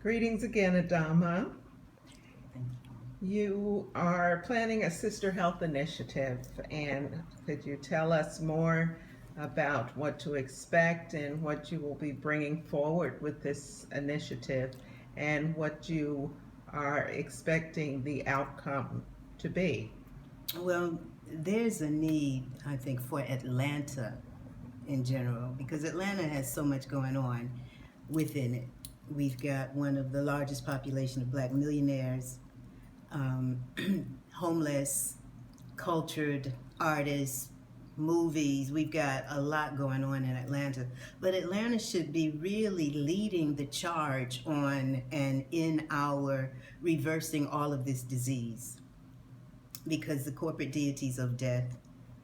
Greetings again, Adama. Thank You are planning a sister health initiative, and could you tell us more about what to expect and what you will be bringing forward with this initiative and what you are expecting the outcome to be? Well, there's a need, I think, for Atlanta in general because Atlanta has so much going on within it. We've got one of the largest population of black millionaires, um, homeless, cultured artists, movies. We've got a lot going on in Atlanta. But Atlanta should be really leading the charge on and in our reversing all of this disease because the corporate deities of death,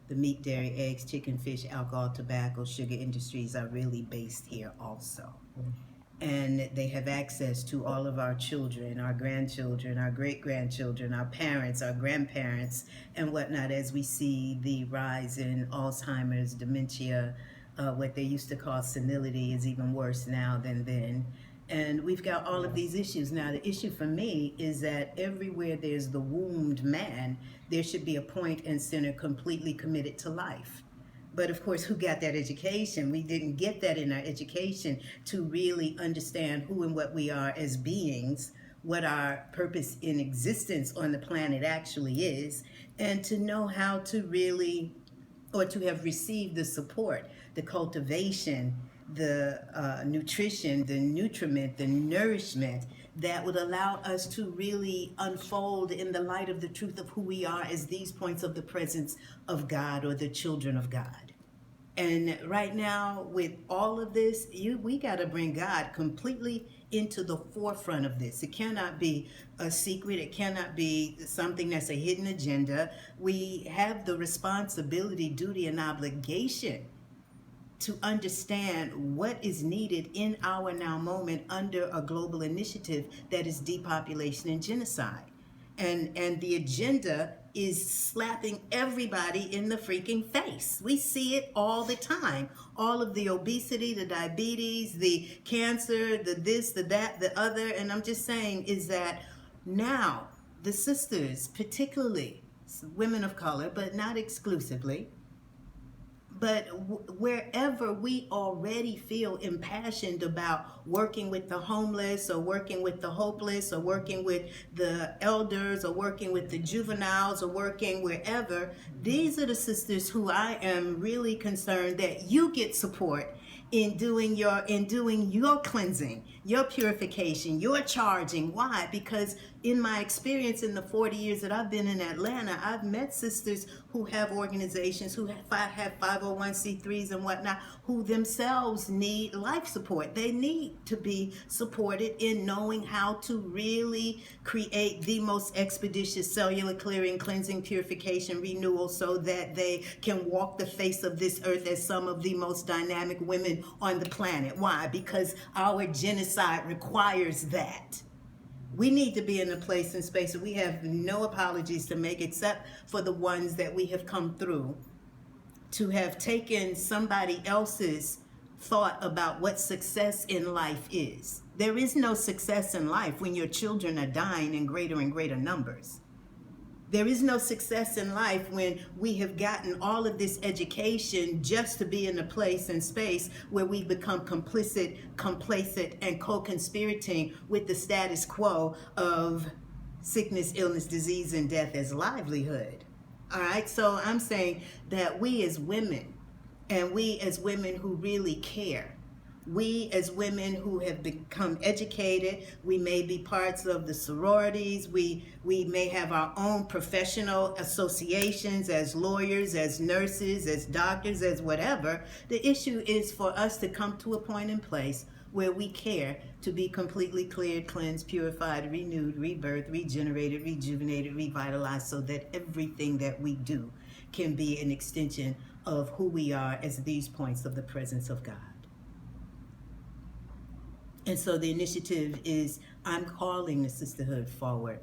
the meat, dairy, eggs, chicken, fish, alcohol, tobacco, sugar industries are really based here also. And they have access to all of our children, our grandchildren, our great-grandchildren, our parents, our grandparents, and whatnot as we see the rise in Alzheimer's, dementia, what they used to call senility is even worse now than then. And we've got all of these issues. Now, the issue for me is that everywhere there's the wombed man, there should be a point and center completely committed to life. But of course, who got that education? We didn't get that in our education to really understand who and what we are as beings, what our purpose in existence on the planet actually is, and to know how to really, or to have received the support, the cultivation, the nutrition, the nutriment, the nourishment that would allow us to really unfold in the light of the truth of who we are as these points of the presence of God or the children of God. And right now, with all of this, we got to bring God completely into the forefront of this. It cannot be a secret. It cannot be something that's a hidden agenda. We have the responsibility, duty, and obligation to understand what is needed in our now moment under a global initiative that is depopulation and genocide. And the agenda is slapping everybody in the freaking face. We see it all the time. All of the obesity, the diabetes, the cancer, the this, the that, the other. And I'm just saying is that now the sisters, particularly women of color, but not exclusively, but wherever we already feel impassioned about working with the homeless or working with the hopeless or working with the elders or working with the juveniles or working wherever, these are the sisters who I am really concerned that you get support in doing your cleansing, your purification, your charging. Why? Because in my experience in the 40 years that I've been in Atlanta, I've met sisters who have organizations, who have 501c3s and whatnot, who themselves need life support. They need to be supported in knowing how to really create the most expeditious cellular clearing, cleansing, purification, renewal so that they can walk the face of this earth as some of the most dynamic women on the planet. Why? Because our genocide requires that. We need to be in a place and space where we have no apologies to make except for the ones that we have come through to have taken somebody else's thought about what success in life is. There is no success in life when your children are dying in greater and greater numbers. There is no success in life when we have gotten all of this education just to be in a place and space where we've become complicit, complacent, and co-conspirating with the status quo of sickness, illness, disease, and death as livelihood. All right, so I'm saying that we as women, and we as women who really care, we as women who have become educated, we may be parts of the sororities, we may have our own professional associations as lawyers, as nurses, as doctors, as whatever. The issue is for us to come to a point in place where we care to be completely cleared, cleansed, purified, renewed, rebirthed, regenerated, rejuvenated, revitalized, so that everything that we do can be an extension of who we are as these points of the presence of God. And so the initiative is, I'm calling the sisterhood forward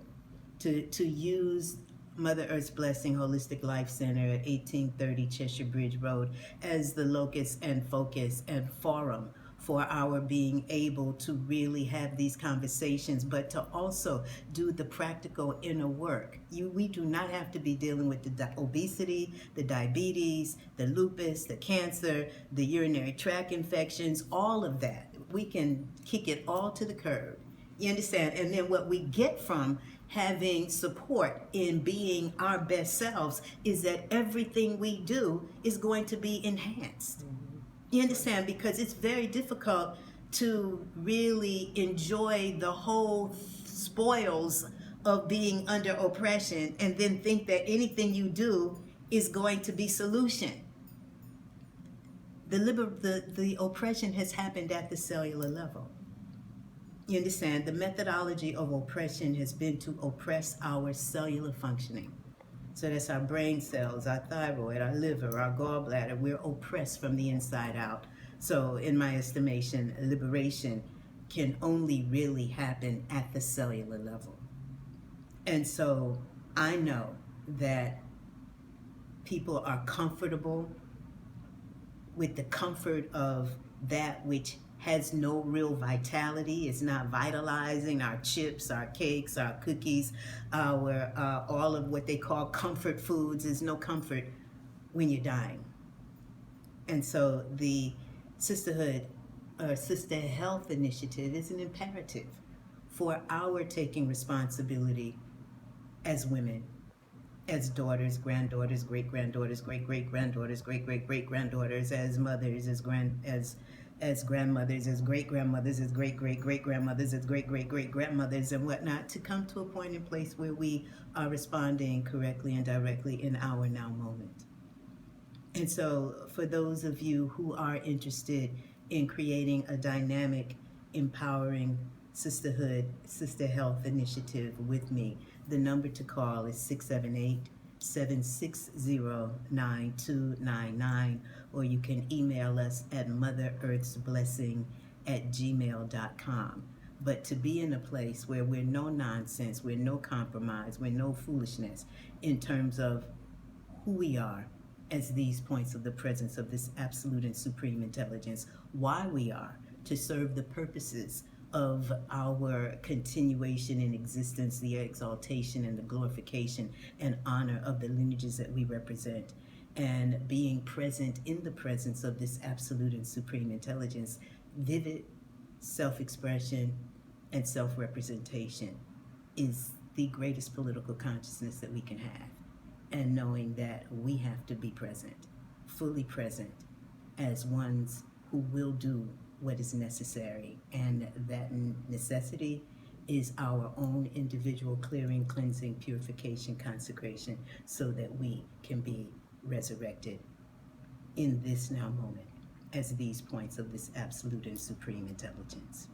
to use Mother Earth's Blessing Holistic Life Center at 1830 Cheshire Bridge Road as the locus and focus and forum for our being able to really have these conversations, but to also do the practical inner work. We do not have to be dealing with the obesity, the diabetes, the lupus, the cancer, the urinary tract infections, all of that. We can kick it all to the curb. You understand? And then what we get from having support in being our best selves is that everything we do is going to be enhanced. You understand? Because it's very difficult to really enjoy the whole spoils of being under oppression and then think that anything you do is going to be solution. The oppression has happened at the cellular level. You understand? The methodology of oppression has been to oppress our cellular functioning. So that's our brain cells, our thyroid, our liver, our gallbladder. We're oppressed from the inside out. So in my estimation, liberation can only really happen at the cellular level. And so I know that people are comfortable with the comfort of that which has no real vitality. It's not vitalizing. Our chips, our cakes, our cookies, our all of what they call comfort foods is no comfort when you're dying. And so the sisterhood or sister health initiative is an imperative for our taking responsibility as women, as daughters, granddaughters, great-granddaughters, great-great-granddaughters, great-great-great-granddaughters, as mothers, as grandmothers, as great-grandmothers, as great-great-great-grandmothers, as great-great-great-grandmothers, and whatnot, to come to a point in place where we are responding correctly and directly in our now moment. And so for those of you who are interested in creating a dynamic, empowering sisterhood, sister health initiative with me, the number to call is 678-760-9299, or you can email us at motherearthsblessing@gmail.com. But to be in a place where we're no nonsense, we're no compromise, we're no foolishness in terms of who we are as these points of the presence of this absolute and supreme intelligence, why we are, to serve the purposes of our continuation in existence, the exaltation and the glorification and honor of the lineages that we represent, and being present in the presence of this absolute and supreme intelligence, vivid self-expression and self-representation is the greatest political consciousness that we can have. And knowing that we have to be present, fully present, as ones who will do what is necessary, and that necessity is our own individual clearing, cleansing, purification, consecration, so that we can be resurrected in this now moment as these points of this absolute and supreme intelligence.